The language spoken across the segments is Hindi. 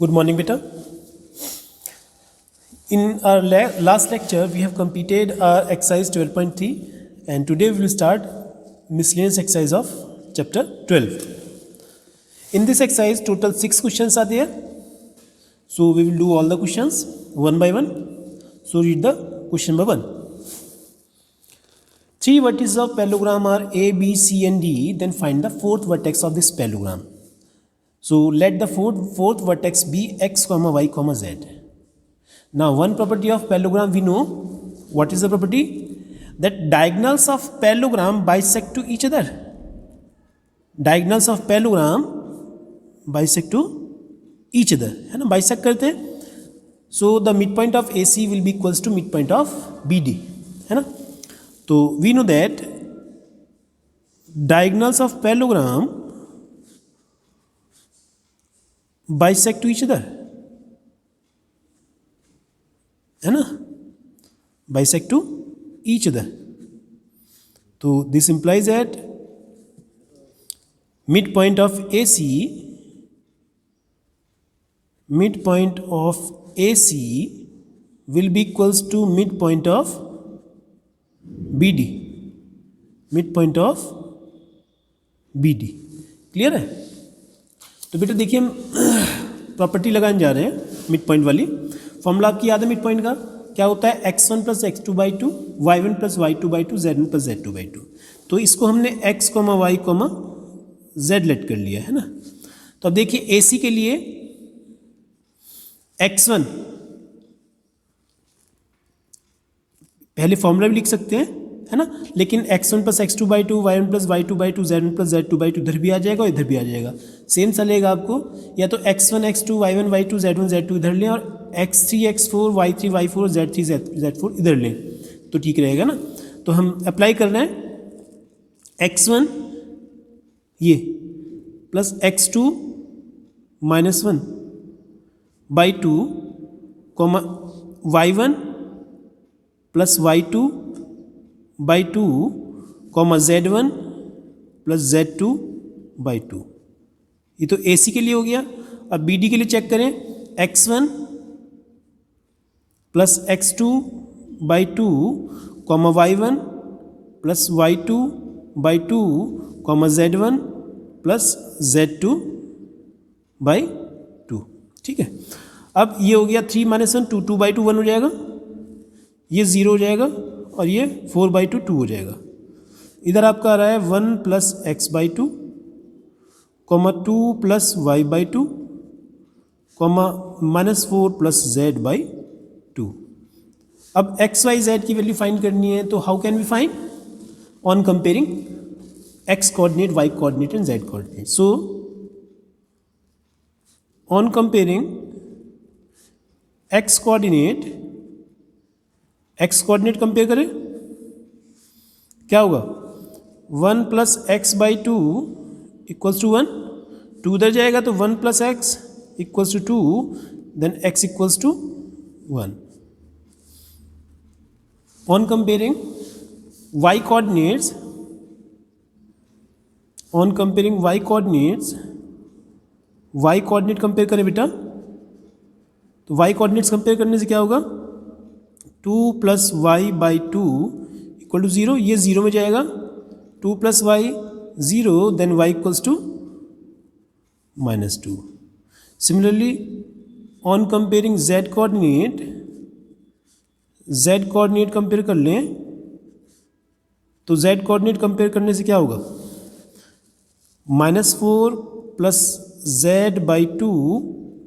Good morning, beta. In our last lecture, we have completed our exercise 12.3, and today we will start miscellaneous exercise of chapter 12. In this exercise, total 6 questions are there. So we will do all the questions one by one. So read the question number 1. 3 vertices of parallelogram are A, B, C and D. Then find the fourth vertex of this parallelogram. So let the fourth vertex be x, y, z. Now one property of parallelogram we know. What is the property? That diagonals of parallelogram bisect to each other. Diagonals of parallelogram bisect to each other. है ना, bisect करते हैं. So the midpoint of AC will be equals to midpoint of BD. है ना. तो we know that diagonals of parallelogram bisect to each other. है ना, bisect to each other. तो this implies that midpoint of AC will be equals to midpoint of BD. midpoint of BD. Clear है? तो बेटा देखिए हम प्रॉपर्टी लगाने जा रहे हैं मिड पॉइंट वाली. फॉर्मूला आपकी याद है मिड पॉइंट का? क्या होता है? x1 plus x2/2, y1 plus y2/2, z1 plus z2/2. तो इसको हमने x, y, z लेट कर लिया है ना. तो अब देखिए AC के लिए x1 पहले फॉर्मूला भी लिख सकते हैं, है ना, लेकिन x1 plus x2/2, y1 plus y2/2, z1 plus z2/2 इधर भी आ जाएगा और इधर भी आ जाएगा. सेम चलेगा आपको, या तो x1 x2 y1 y2 z1 z2 इधर लें और x3 x4 y3 y4 z3 z4 इधर लें तो ठीक रहेगा ना. तो हम अप्लाई कर रहे हैं x1 ये plus x2 -1 by 2 y1 plus y2 by 2 z1 plus z2 by 2. ये तो AC के लिए हो गया. अब BD के लिए चेक करें. x1 plus x2 by 2 y1 plus y2 by 2 z1 plus z2 by 2. ठीक है. अब ये हो गया 3 - 1 2 2/2 1 हो जाएगा, ये 0 हो जाएगा और ये 4/2 2 हो जाएगा. इधर आपका आ रहा है 1 plus x/2 2 plus y/2 -4 plus z/2. अब x, y, z की वैल्यू फाइंड करनी है. तो how can we find? On comparing x coordinate, y coordinate and z coordinate. So on comparing x coordinate compare करें, क्या होगा? 1 प्लस x/2 इक्वल्स टू 1. 2 उधर जाएगा तो 1 plus x equals to 2, then x equals to 1. On comparing y coordinates, y coordinate compare करें बेटा. तो y कोऑर्डिनेट्स कंपेयर करने से क्या होगा? 2 प्लस y/2 इक्वल टू 0. ये 0 में जाएगा. 2 plus y 0, then y equals to -2. Similarly on comparing z coordinate compare कर लें तो z कोऑर्डिनेट कंपेयर करने से क्या होगा? -4 प्लस z/2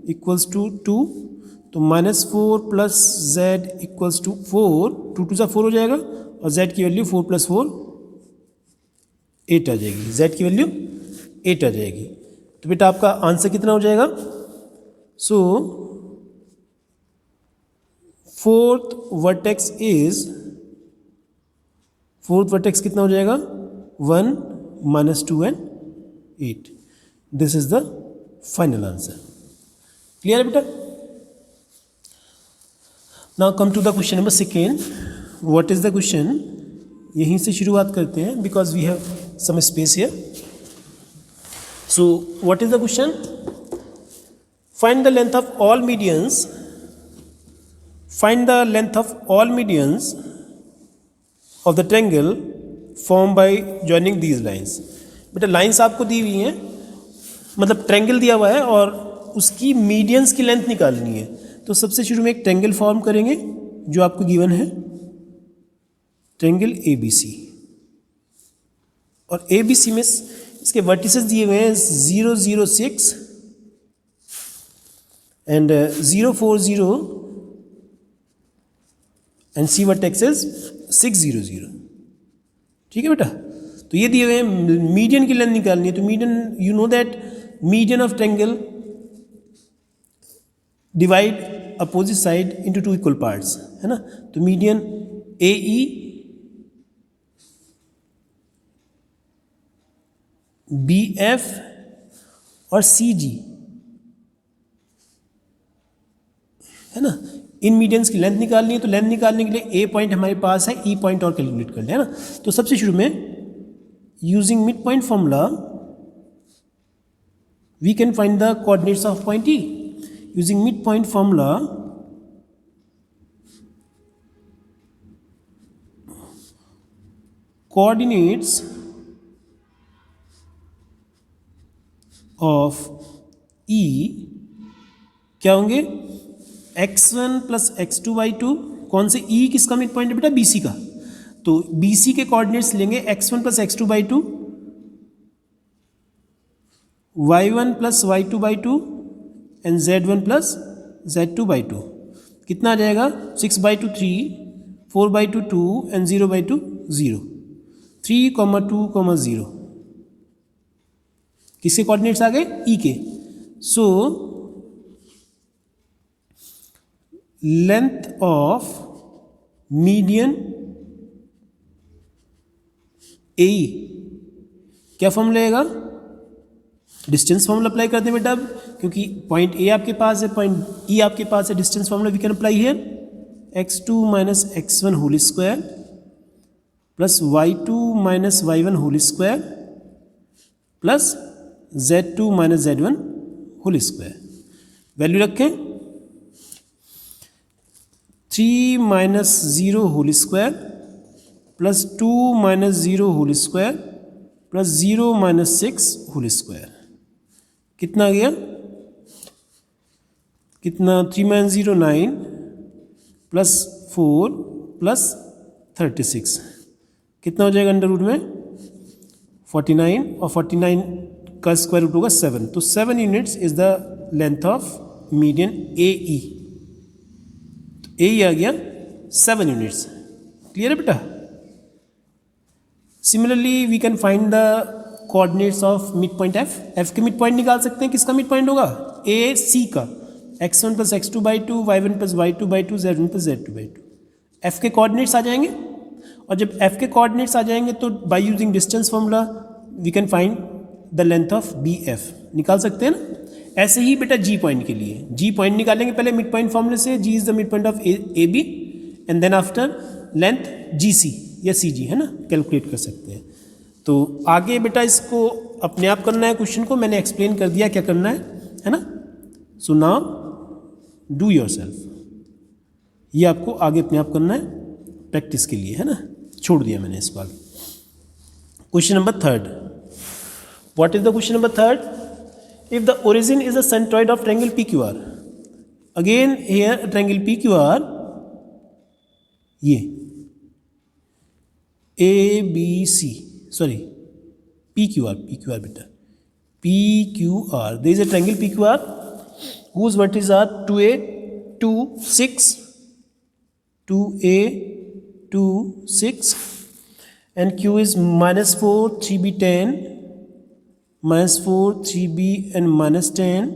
इक्वल्स टू 2. तो -4 प्लस z इक्वल्स टू 4. 2 2 4 हो जाएगा और z की वैल्यू 4 + 4 8 आ जाएगी. z की वैल्यू 8 आ जाएगी. तो बेटा आपका आंसर कितना हो जाएगा? सो फोर्थ वर्टेक्स कितना हो जाएगा? 1 -2 and 8. This is the final answer. Clear है बेटा? Now come to the question number 2. What is the question? यहीं से शुरुआत करते हैं because we have some space here. So what is the question? Find the length of all medians. Find the length of all medians of the triangle formed by joining these lines. बेटा लाइंस आपको दी हुई हैं, मतलब ट्रायंगल दिया हुआ है और उसकी मीडियंस की लेंथ निकालनी है. तो सबसे शुरू में एक ट्रायंगल फॉर्म करेंगे जो आपको गिवन है, ट्रायंगल ए बी सी. और ए बी सी में इसके वर्टिसेस दिए हुए हैं 0 0 6 and 0 4 0 and C vertex is 6 0 0. ठीक है बेटा. तो ये दिए हुए हैं, मीडियन की लेंथ निकालनी है. तो median, you know that median of triangle divide opposite side into 2 equal parts, है ना. तो median A E B F और सी जी, है ना. इन मीडियंस की लेंथ निकालनी है. तो लेंथ निकालने के लिए ए पॉइंट हमारे पास है, ई पॉइंट और कैलकुलेट कर लें, है ना. तो सबसे शुरू में using mid point formula we can find the coordinates of point E. Using mid point formula coordinates of E क्या होंगे, x1 प्लस x2 बाई 2. कौन से ई किसका मिड पॉइंट है बेटा, BC का. तो BC के कोऑर्डिनेट्स लेंगे x1 plus x2 by 2, y1 plus y2 by 2 and z1 plus z2 by 2. कितना आ जाएगा, 6 बाई 2 3, 4 बाई 2 2 एंड 0 बाई 2 0. 3, 2, 0 किसके कोऑर्डिनेट्स आ गए, ई के. सो लेंथ ऑफ मीडियन ए, क्या फॉर्मूला आएगा, डिस्टेंस फॉर्मूला अप्लाई करते हैं बेटा अब, क्योंकि पॉइंट ए आपके पास है, पॉइंट ई आपके पास है. Distance formula we can apply here, x2 minus x1 whole square plus y2 minus y1 whole square plus z2 minus z1 whole square. Value रखें, 3 minus 0 whole square plus 2 minus 0 whole square plus 0 minus 6 whole square. कितना आ गया, कितना, 3 माइनस 0 9 प्लस 4 प्लस 36. कितना हो जाएगा अंडर रूट में 49, और 49 का स्क्वायर रूट होगा 7. तो 7 units is the length of median A E. A ही आ गया 7 यूनिट्स. क्लियर है बेटा. Similarly we can find the coordinates of mid point F. F के मिड पॉइंट निकाल सकते हैं. किसका मिड पॉइंट होगा, ए सी का, x1 plus x2 by 2, y1 plus y2 by 2, z1 plus z2 by 2. F के कोऑर्डिनेट्स आ जाएंगे, और जब एफ के कोऑर्डिनेट्स आ जाएंगे तो by using distance formula we can find the length of B F. निकाल सकते हैं ना. ऐसे ही बेटा जी पॉइंट के लिए, जी पॉइंट निकालेंगे पहले मिड पॉइंट फॉर्मूले से. G is the mid point of A B and then after length G C या सी जी, है ना, कैलकुलेट कर सकते हैं. तो आगे बेटा इसको अपने आप करना है. क्वेश्चन को मैंने एक्सप्लेन कर दिया क्या करना है ना. So now do your self. ये आपको आगे अपने आप करना है प्रैक्टिस के लिए, है ना. छोड़ दिया मैंने इसको आगे. Question number 3. What is the question number 3? If the origin is the centroid of triangle PQR, again here triangle PQR, ये ABC, sorry, PQR बेटा, PQR. There is a triangle PQR whose vertices are 2A, 2, 6, 2A, 2, 6, and Q is -4, 3B, 10. -4, 3B and -10,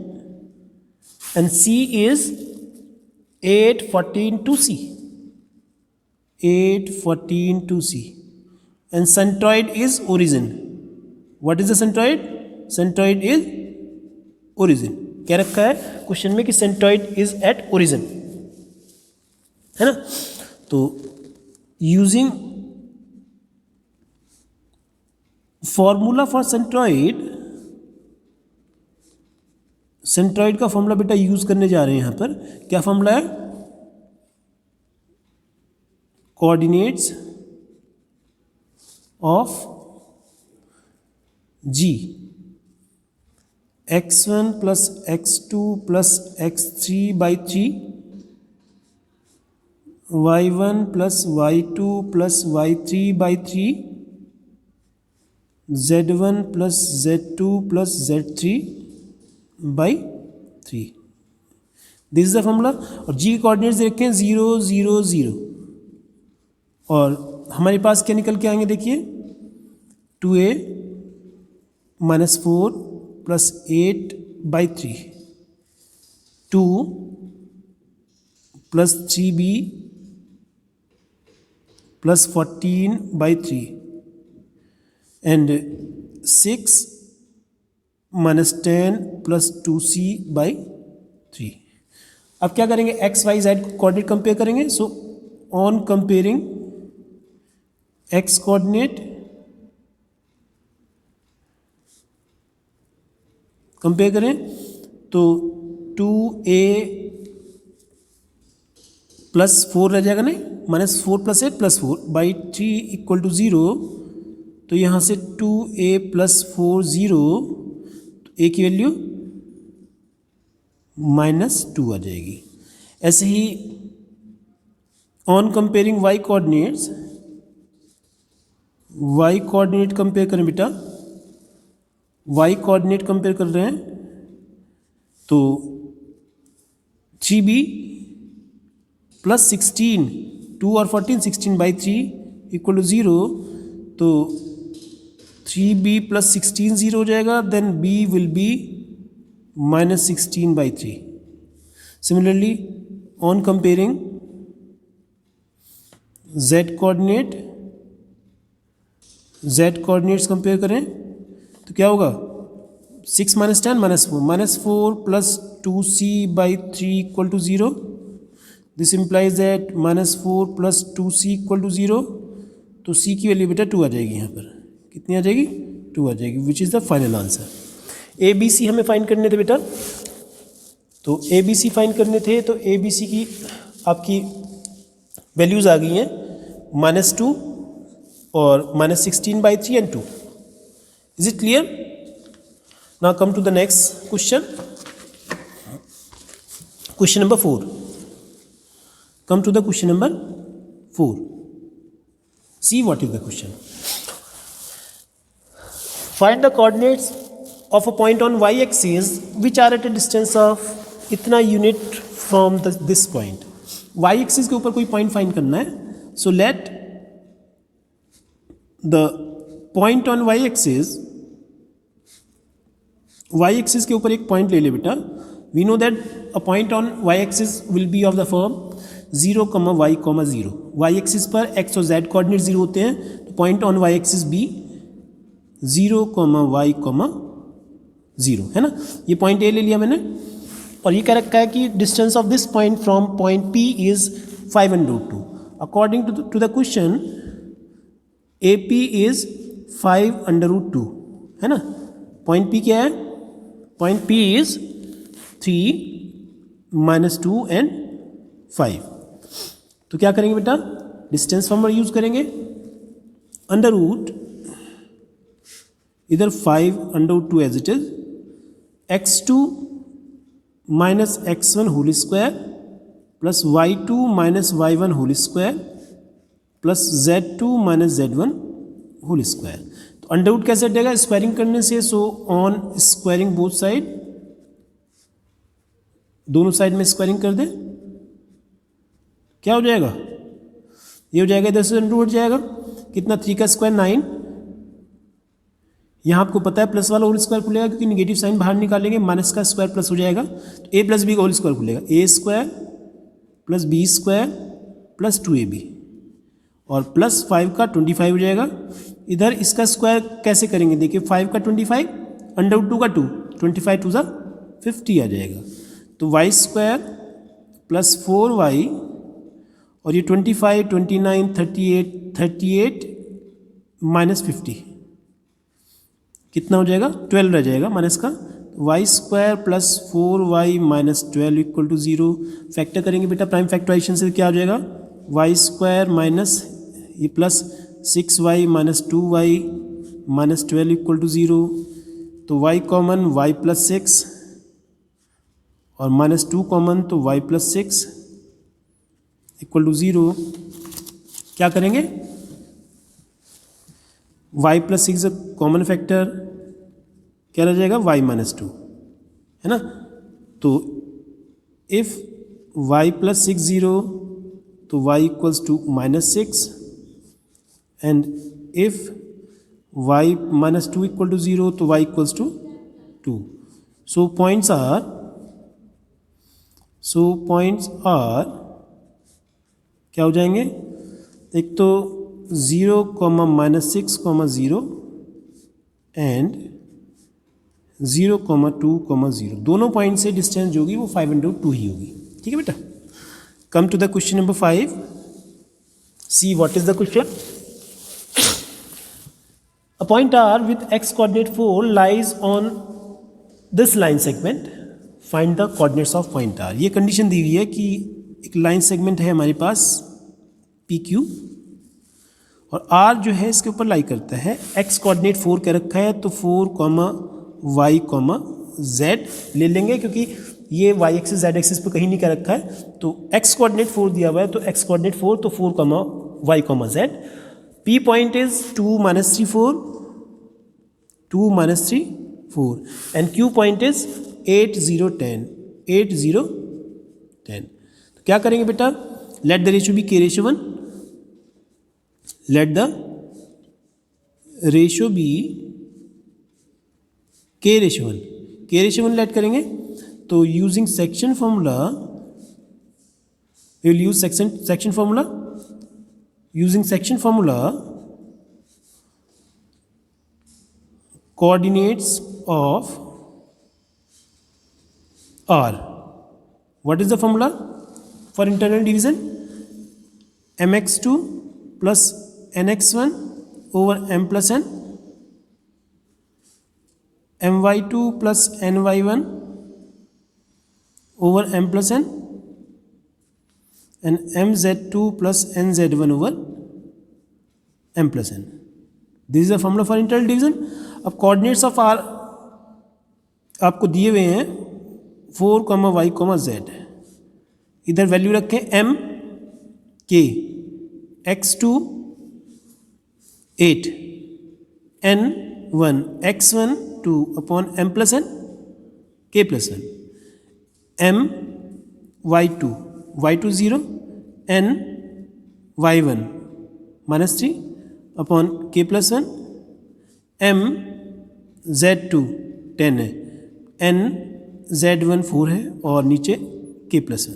and C is 8, 14, 2C. 8, 14, 2C. And centroid is origin. What is the centroid? Centroid is origin. क्या रखा है क्वेश्चन में कि centroid is at origin, है ना. तो using formula for centroid, centroid का फॉर्मूला बेटा यूज करने जा रहे हैं यहाँ पर। क्या फॉर्मूला है? Coordinates of G x1 plus x2 plus x3 by 3, y1 plus y2 plus y3 by 3, z1 plus z2 plus z3 by 3। This is the formula. और जी के कोऑर्डिनेट्स दे रखे हैं 0 0 0, और हमारे पास क्या निकल के आएंगे देखिए, 2a minus 4 plus 8 by 3, 2 plus 3b plus 14 by 3, and 6 minus 10 plus 2c by 3। अब क्या करेंगे, x y z coordinate compare करेंगे। So on comparing x coordinate compare करें तो 2a प्लस 4 रह जाएगा, नहीं, minus 4 plus 8 plus 4 by 3 equal to 0। तो यहाँ से 2a प्लस 4 0, तो a की वैल्यू -2 आ जाएगी। ऐसे ही on comparing y coordinates, y coordinate compare करें बेटा, y कोऑर्डिनेट कंपेयर कर रहे हैं तो 3b प्लस 16, 2 और 14 16 बाई 3 इक्वल टू 0। तो 3b प्लस 16 0 हो जाएगा, then b will be -16 by 3। Similarly on comparing z coordinates compare करें तो क्या होगा, 6 minus 10 -4 plus 2c by 3 equal to 0। This implies that -4 plus 2c equal to 0। तो c की वैल्यू बेटा 2 आ जाएगी। यहाँ पर कितनी आ जाएगी, 2 आ जाएगी, which is the final answer. A B C हमें फाइंड करने थे बेटा, तो ए बी सी फाइंड करने थे, तो ए बी सी की आपकी वैल्यूज़ आ गई हैं -2 और -16 by 3 and 2। Is it clear? Now come to the next question, question number 4। Come to the question number 4। See what is the question. Find the coordinates of a point on y-axis which are at a distance of इतना unit from this point. y-axis के ऊपर कोई पॉइंट फाइंड करना है। So let the point on y-axis के ऊपर एक पॉइंट ले ले बेटा। We know that a point on y-axis will be of the form 0, y, 0। y-axis पर x और z कोऑर्डिनेट 0 होते हैं, तो पॉइंट ऑन y-axis भी 0, y, 0 है ना। ये पॉइंट ए ले लिया मैंने, और ये कह रखा है कि distance of this point from point P is 5√2। According to the question A P is 5√2 है ना। पॉइंट पी क्या है, पॉइंट पी इज 3 -2 एंड 5। तो क्या करेंगे बेटा, डिस्टेंस फॉर्मूला यूज करेंगे, अंडर रूट इधर 5√2 as it is, x2 minus x1 whole square plus y2 minus y1 whole square plus z2 minus z1 whole square. तो अंडरवुड कैसे हटेगा, स्क्वायरिंग करने से। So on squaring both side, दोनों साइड में स्क्वायरिंग कर दें, क्या हो जाएगा, ये हो जाएगा, इधर से अंडरवुड जाएगा, कितना 3 का स्क्वायर 9। यहाँ आपको पता है प्लस वाला होल स्क्वायर खुलेगा, क्योंकि निगेटिव साइन बाहर निकालेंगे, माइनस का स्क्वायर प्लस हो जाएगा, तो ए प्लस बी का होल स्क्वायर खुलेगा, a square plus b square plus 2ab, और प्लस 5 का 25 हो जाएगा। इधर इसका स्क्वायर कैसे करेंगे, देखिए 5 का 25, अंडर 2 का 2, 25 टू 50 आ जाएगा। तो वाई स्क्वायर प्लस 4y, और ये 25, 29, 38 माइनस 50 कितना हो जाएगा, 12 रह जाएगा, माइनस का Y square plus 4y minus 12 equal to 0। Factor करेंगे बेटा प्राइम फैक्टराइजेशन से, क्या हो जाएगा वाई स्क्वायर माइनस ये plus 6y minus 2y minus 12 equal to 0। तो y कॉमन y प्लस 6 और माइनस 2 कॉमन तो y प्लस 6 इक्वल टू 0। क्या करेंगे y प्लस 6 कॉमन फैक्टर, क्या रह जाएगा y माइनस 2, है ना। तो इफ y प्लस 6 0 तो y equals to minus 6 and if y minus 2 equal to 0 तो y equals to 2। So points are क्या हो जाएंगे, एक तो 0 comma minus 6 comma 0 and 0 comma 2 comma 0, दोनों पॉइंट से डिस्टेंस जो होगी वो 5/2 ही होगी। ठीक है बेटा। Come to the question number 5। See what is the question. A point R with x coordinate 4 lies on this line segment. Find the coordinates of point R. ये कंडीशन दी हुई है कि एक लाइन सेगमेंट है हमारे पास PQ और R जो है इसके ऊपर लाई करता है। x कोऑर्डिनेट 4 का रखा है तो 4 कॉमा y कॉमा z ले लेंगे क्योंकि ये y एक्सिस z एक्सिस पे कहीं नहीं कर रखा है। तो x कोऑर्डिनेट 4 दिया हुआ है तो x कोऑर्डिनेट 4 तो 4 comma y comma z। P point is 2 minus 3 4, 2 minus 3 4 and Q point is 8 0 10, 8 0 10। तो क्या करेंगे बेटा, let the ratio be k ratio 1, let the ratio be k ratio 1, k ratio 1 let करेंगे तो using section formula we will use section formula. Using section formula, coordinates of R. What is the formula for internal division? mx2 plus nx1 over m plus n, my2 plus ny1 over m plus n and mz2 plus nz1 over m plus n. This is the formula for internal division. अब coordinates of R आपको दिए हुए हैं 4, y, z। इधर वैल्यू रखें m k, x2 8, n1 x1 2 upon m plus n k plus 1, m y2 y2 0 n y1 minus 3 upon k plus 1, m z2 10 है, n z1 4 है और नीचे k plus 1।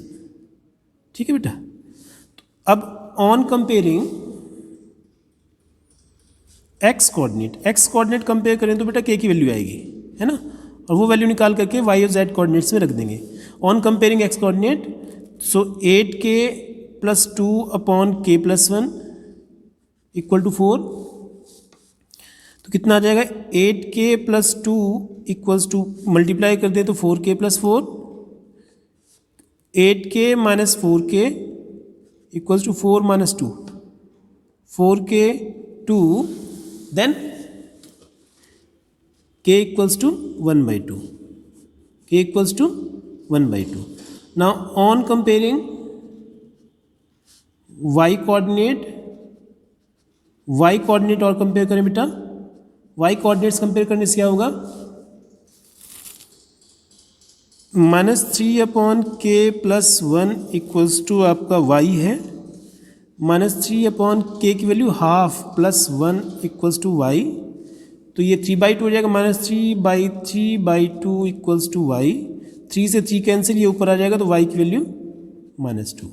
ठीक है बेटा। तो अब on comparing x coordinate compare करें तो बेटा k की वैल्यू आएगी, है ना, और वो वैल्यू निकाल करके y और z कोऑर्डिनेट्स में रख देंगे। On comparing x coordinate, so 8k plus 2 upon k plus 1 equal to 4। तो कितना आ जाएगा, 8k plus 2 equals to, multiply कर दें तो 4k plus 4, 8k minus 4k equals to 4 minus 2, 4k 2, then k equals to 1/2, k equals to 1/2। Now on comparing y coordinate और कंपेयर करें बेटा, y कोऑर्डिनेट्स कंपेयर करने से क्या होगा, -3 upon k plus 1 equals to आपका y है, -3 upon k की value half plus 1 equals to y, तो ये 3/2 हो जाएगा, -3/3/2 इक्वल्स टू y, 3 से 3 कैंसिल, ये ऊपर आ जाएगा तो y की वैल्यू -2।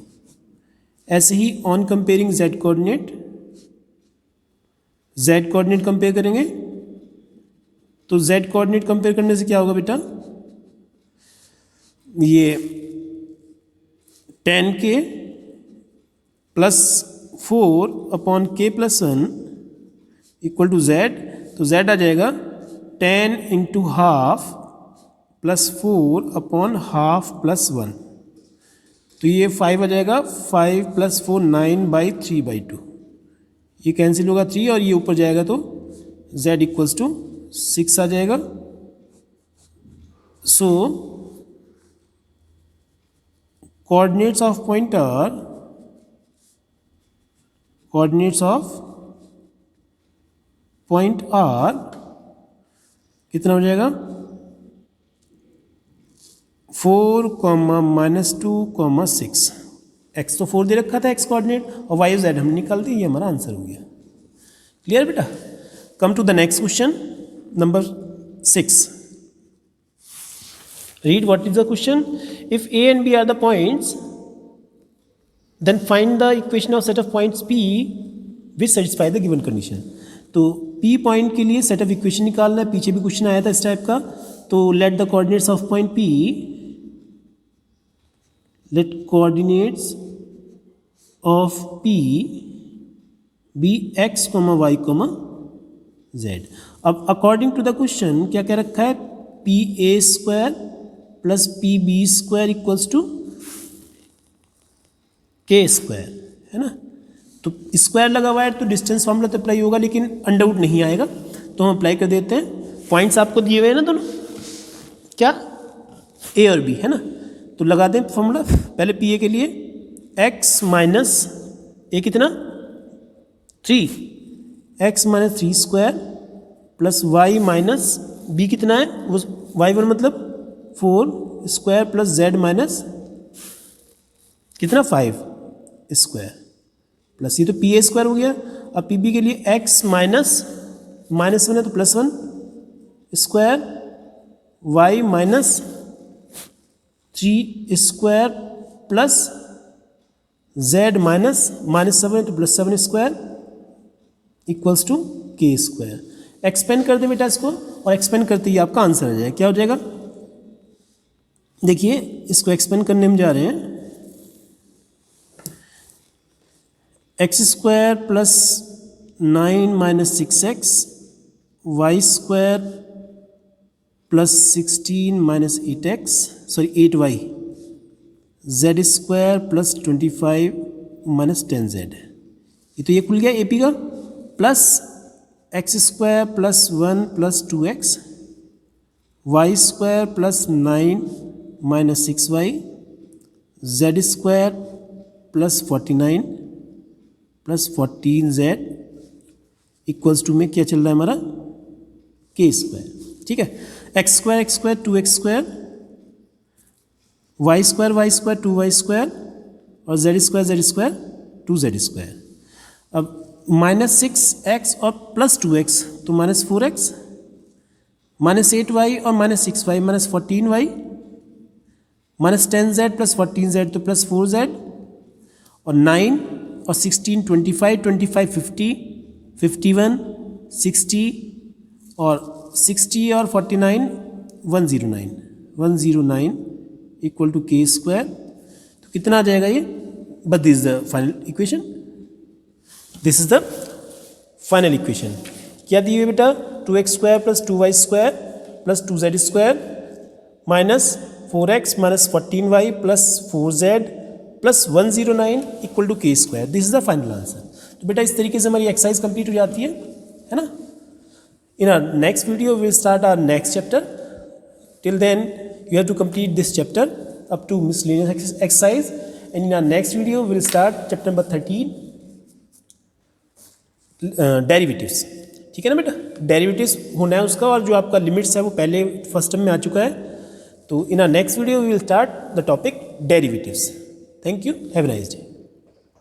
ऐसे ही on comparing z coordinate compare करेंगे तो z कोऑर्डिनेट कंपेयर करने से क्या होगा बेटा, ये 10k plus 4 upon k plus 1 equal to z, तो z आ जाएगा 10 into हाफ +4/½ + 1, तो ये 5 आ जाएगा, 5 + 4 9/3/2, ये कैंसिल होगा 3 और ये ऊपर जाएगा तो z = 6 आ जाएगा। सो coordinates of point are कितना हो जाएगा 4, -2, 6। x तो 4 दे रखा था x कोऑर्डिनेट और y z हम निकाल दिए, ये हमारा आंसर हो गया। क्लियर बेटा? Come to the next question number 6। Read what is the question. If A and B are the points, then find the equation of set of points P which satisfy the given condition. तो P पॉइंट के लिए सेट ऑफ इक्वेशन निकालना है। पीछे भी क्वेश्चन आया था इस टाइप का। तो let the coordinates of point P, let coordinates of P be x, y, z। अब अकॉर्डिंग टू द क्वेश्चन क्या क्या रखा है, PA² + PB² = K², है ना। तो स्क्वायर लगा हुआ है तो डिस्टेंस फॉर्मूला तो अप्लाई होगा, लेकिन अंडरवुड नहीं आएगा, तो हम अप्लाई कर देते हैं। पॉइंट्स आपको दिए हुए हैं ना दोनों, क्या A और B, है ना। तो लगा दें फॉर्मूला। पहले PA के लिए x - A कितना 3, x - 3² + y - B कितना है, वो y1 मतलब 4² + z - कितना 5² प्लस ये तो PA² हो गया। अब PB के लिए x - -1 है तो +1² y - 3² प्लस z -7 है तो +7² = K²। एक्सपेंड कर दे बेटा इसको, और एक्सपेंड करते ही आपका आंसर आ जाएगा। क्या हो जाएगा, देखिए इसको एक्सपेंड करने में जा रहे हैं। x² + 9 - 6x, y² + 16 - 8y, z² + 25 - 10z। ये तो ये खुल गया AP का। Plus x² + 1 + 2x, y² + 9 - 6y, z² + 49 + 14z = में क्या चल रहा है हमारा K²। ठीक है, x² 2x², y² 2y² और z² 2z²। अब -6x और +2x तो -4x, -8y और -6y -14y, -10z + 14z तो +4z, और 9 और 16 25 25 50 51 60 और 60 और 49 109 = K²। तो कितना आ जाएगा ये, but this is the final equation. This is the final equation. क्या दी हुई बेटा, 2x² + 2y² + 2z² -4x -14y + 4z + 109 = K²। This is the final answer. तो बेटा इस तरीके से हमारी एक्सरसाइज कंप्लीट हो जाती है ना। In our next video we will start our next chapter. Till then you have to complete this chapter up to miscellaneous exercise, and in our next video we will start chapter number 13, derivatives। ठीक है ना बेटा, डेरिवेटिव्स होना है उसका, और जो आपका लिमिट्स है वो पहले फर्स्ट टर्म में आ चुका है। तो in our next video we will start the topic derivatives. Thank you, have a nice day.